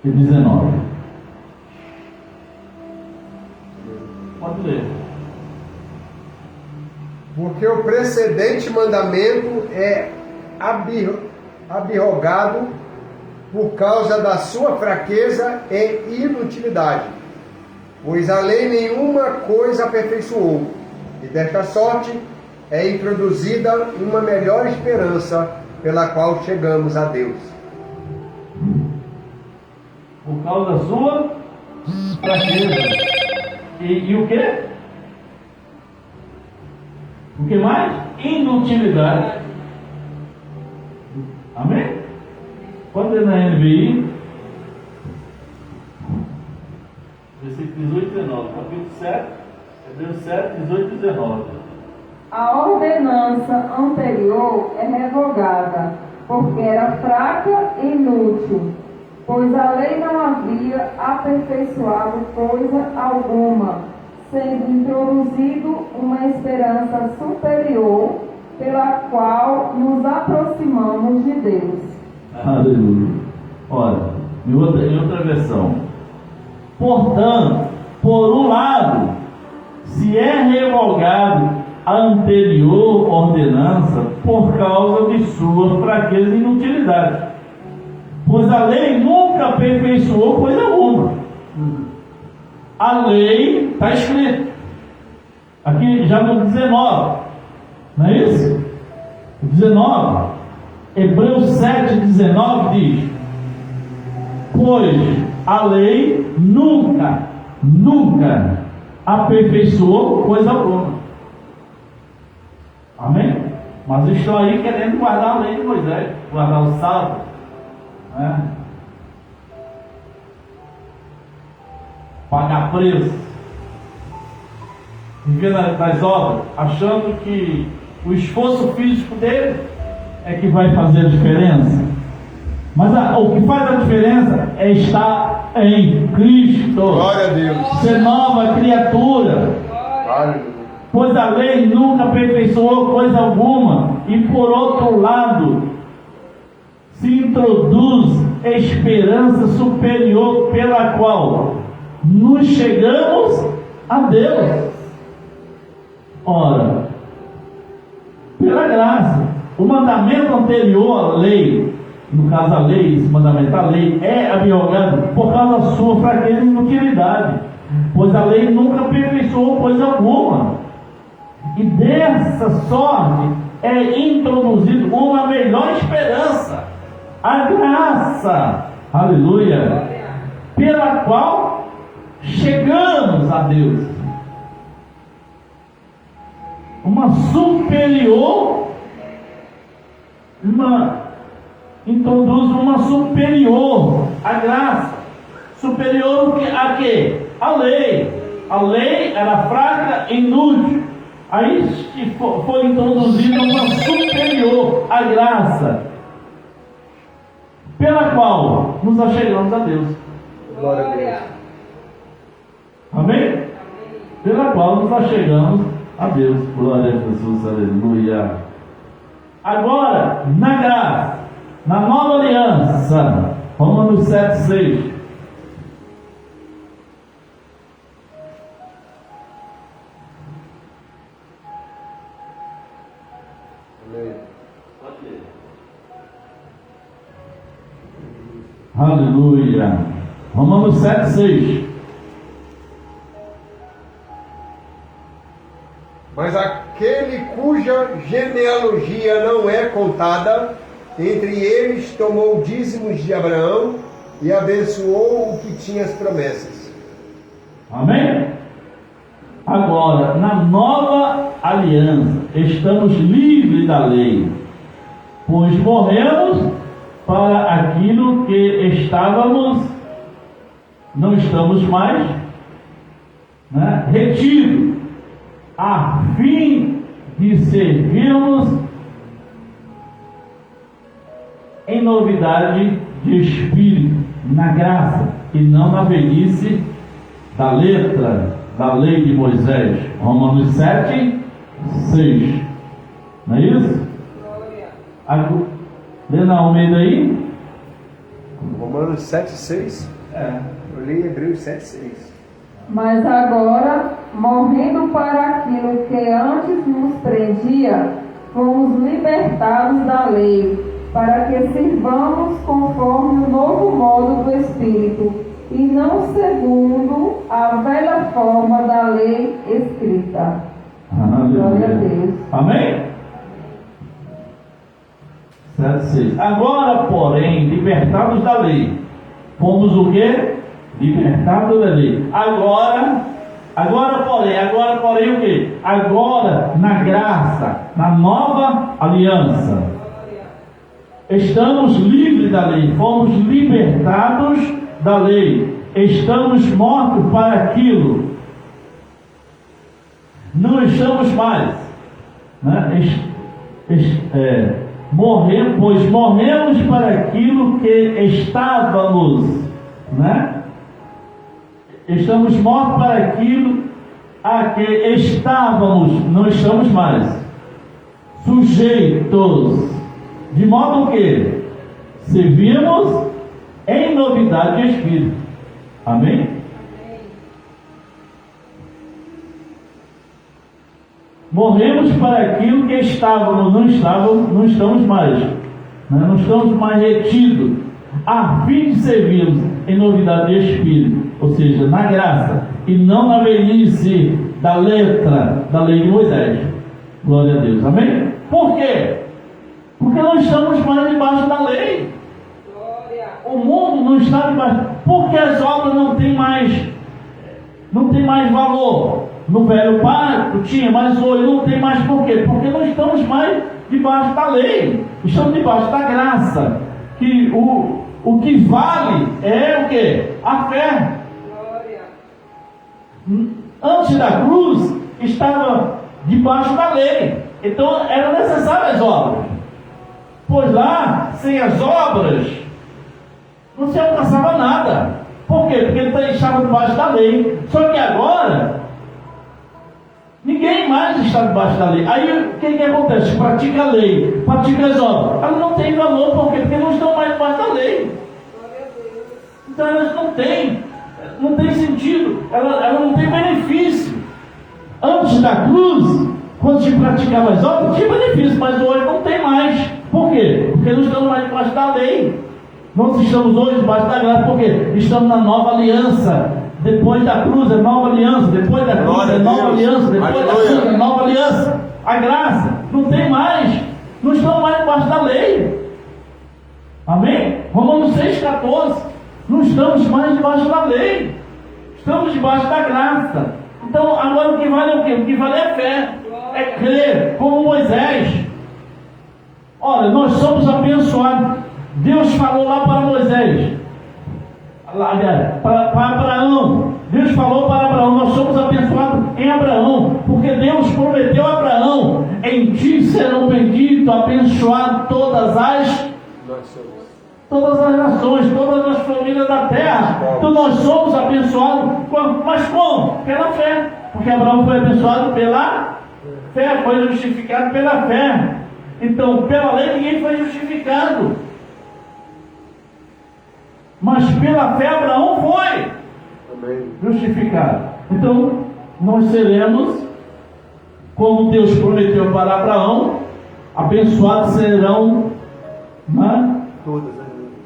e 19. Pode ler. Porque o precedente mandamento é abrogado por causa da sua fraqueza e inutilidade, pois a lei nenhuma coisa aperfeiçoou, e desta sorte é introduzida uma melhor esperança pela qual chegamos a Deus. Por causa da sua fraqueza. E o quê? O que mais? Inutilidade. Amém? Pode ler na NVI, versículo 18 e 19, capítulo 7, Hebreus 7, 18 e 19. A ordenança anterior é revogada, porque era fraca e inútil, pois a lei não havia aperfeiçoado coisa alguma, sendo introduzido uma esperança superior, pela qual nos aproximamos de Deus. Aleluia. Olha, em outra versão. Portanto, por um lado, se é revogado a anterior ordenança por causa de sua fraqueza e inutilidade, pois a lei nunca aperfeiçoou coisa alguma. A lei está escrito aqui já no 19, não é isso? 19, Hebreus 7, 19 diz: pois a lei nunca aperfeiçoou coisa alguma. Amém? Mas estão aí querendo guardar a lei de Moisés, guardar o sábado, né? Pagar preço, viver nas obras, achando que o esforço físico dele é que vai fazer a diferença. Mas o que faz a diferença é estar em Cristo. Glória a Deus. Ser nova criatura. Glória a Deus. Pois a lei nunca aperfeiçoou coisa alguma. E por outro lado, se introduz esperança superior pela qual nos chegamos a Deus. Ora, pela graça, o mandamento anterior à lei, no caso a lei, esse mandamento, a lei é abrogado por causa da sua fraqueza e inutilidade, pois a lei nunca aperfeiçoou coisa alguma. E dessa sorte é introduzido uma melhor esperança, a graça, aleluia, pela qual chegamos a Deus. Uma superior, introduz uma superior, a graça, superior a quê? A lei. A lei era fraca e inútil. Aí foi introduzida uma superior, a graça, pela qual nos achegamos a Deus. Glória a Deus. Amém? Pela qual nos achegamos a Deus. Glória a Jesus, aleluia. Agora, na graça, na nova aliança, Romanos 7, 6. Aleluia. Romanos 7, 6. Mas aquele cuja genealogia não é contada, entre eles tomou dízimos de Abraão e abençoou o que tinha as promessas. Amém? Agora, na nova aliança, estamos livres da lei, pois morremos para aquilo que estávamos, não estamos mais, né, retidos, a fim de servirmos em novidade de espírito, na graça, e não na velhice da letra da lei de Moisés. Romanos 7, 6. Não é isso? Lê na Almeida aí. Romanos 7,6. Eu li Hebreus 7,6. Mas agora, morrendo para aquilo que antes nos prendia, fomos libertados da lei, para que sirvamos conforme o novo modo do Espírito, e não segundo a velha forma da lei escrita. Glória a Deus. Amém? 7,6. Agora, porém, libertados da lei, fomos o quê? Libertados da lei. Agora porém o quê? Agora, na graça, na nova aliança, estamos livres da lei, fomos libertados da lei, estamos mortos para aquilo, não estamos mais, né? Morremos para aquilo que estávamos, né? Estamos mortos para aquilo a que estávamos, não estamos mais sujeitos, de modo que servimos em novidade de espírito. Amém? Morremos para aquilo que estávamos, não estamos mais, né? Não estamos mais retidos, a fim de servirmos em novidade de espírito, ou seja, na graça, e não na velhice da letra da lei de Moisés. Glória a Deus. Amém? Por quê? Porque não estamos mais debaixo da lei. O mundo não está debaixo. Porque as obras não têm mais valor. No velho pacto tinha, mas hoje não tem mais. Por quê? Porque não estamos mais debaixo da lei. Estamos debaixo da graça. Que o que vale é o quê? A fé. Antes da cruz estava debaixo da lei. Então eram necessárias as obras. Pois lá, sem as obras, não se alcançava nada. Por quê? Porque ele estava debaixo da lei. Só que agora ninguém mais está debaixo da lei. Aí o que acontece? Pratica a lei, pratica as obras. Elas não têm valor, por quê? Porque não estão mais debaixo da lei. Então elas não têm sentido, ela não tem benefício. Antes da cruz, quando se praticava as obras, tinha benefício, mas hoje não tem mais. Por quê? Porque não estamos mais debaixo da lei. Nós estamos hoje debaixo da graça, porque estamos na nova aliança. Depois da cruz é nova aliança, depois da cruz é nova aliança, depois da cruz é nova aliança. A graça não tem mais, não estamos mais debaixo da lei. Amém? Romanos 6,14. Não estamos mais debaixo da lei, estamos debaixo da graça. Então agora o que vale é o quê? O que vale é fé, é crer, como Moisés. Olha, nós somos abençoados. Deus falou lá para Moisés, para Abraão. Deus falou para Abraão, nós somos abençoados em Abraão, porque Deus prometeu a Abraão: em ti serão benditos, abençoados todas as nações, todas as famílias da terra. Então nós somos abençoados, mas como? Pela fé, porque Abraão foi abençoado pela fé, foi justificado pela fé. Então pela lei ninguém foi justificado, mas pela fé Abraão foi justificado. Então nós seremos, como Deus prometeu para Abraão, abençoados serão, né?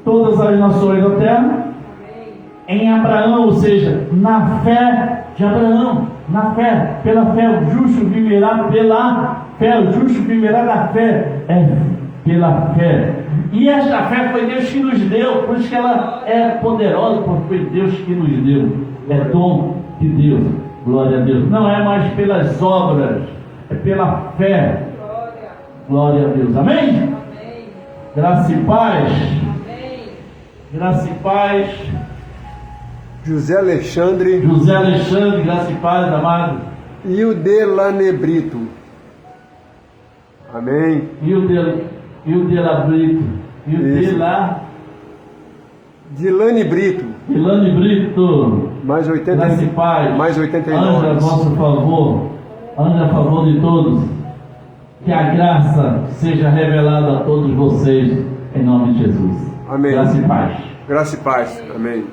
Todas as nações da terra, em Abraão, ou seja, na fé de Abraão, na fé, pela fé, o justo viverá pela fé, o justo viverá da fé, pela fé. E esta fé foi Deus que nos deu, por isso que ela é poderosa, porque foi Deus que nos deu, é dom de Deus, glória a Deus. Não é mais pelas obras, é pela fé, glória a Deus. Amém? Graça e paz. Graça e paz. José Alexandre, graça e paz, amado. E o Delanebrito. Amém. E o Delabrito. E o Dilane Brito. Mais 80. Graça e paz. Mais 89. Anja a vosso favor. Anja a favor de todos. Que a graça seja revelada a todos vocês, em nome de Jesus. Amém. Graça e paz. Graça e paz. Amém.